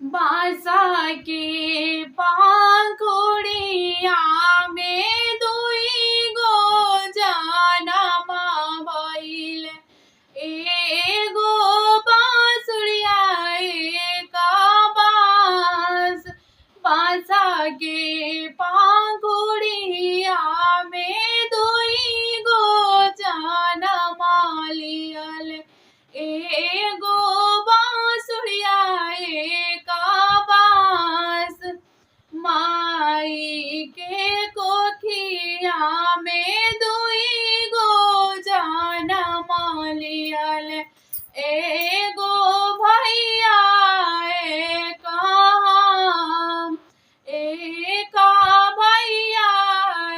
बासा के पाखुड़िया में दुई गो जनमा भइल। एगो बांसुरिया एक बांस। बासा के पाखुड़िया में दुई गो जनमा लियल। एगो बांसुरिया एक बांस। माई के कोखिया में दुई गो जनमा लियल। एगो भैया एक हम। एक भैया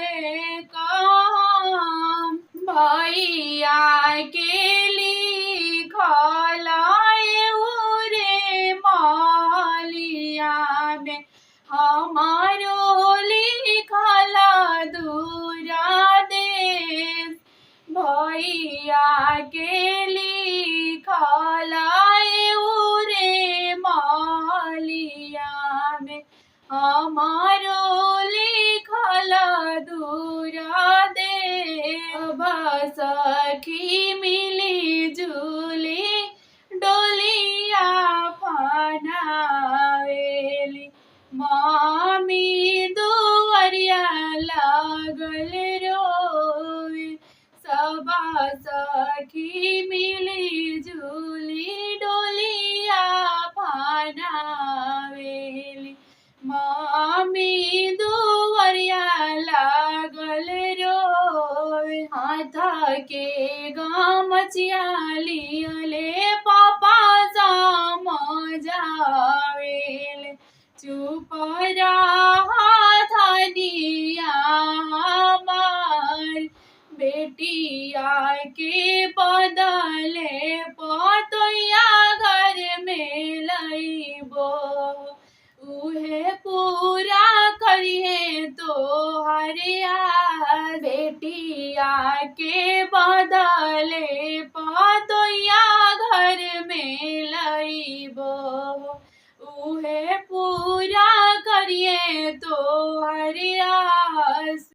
एक हम। भैया के लिखल रे मालिया में हमारो लिखल दूरा देश। भैया के लिखल रे मालिया में हमारो लिखल दूरा देश। अब सखी मिली जुली डोलिया फनावेली। मामी दुवरिया लागल रोवे। सब सखी मिली जुली डोलिया फनावेली। मामी दुवरिया लागल रोवे। हाथ के गमछिया लियले पापा समझावेल। चुप रहा धनिया हमार। बेटिया के बदले पतोया घर में लइबो।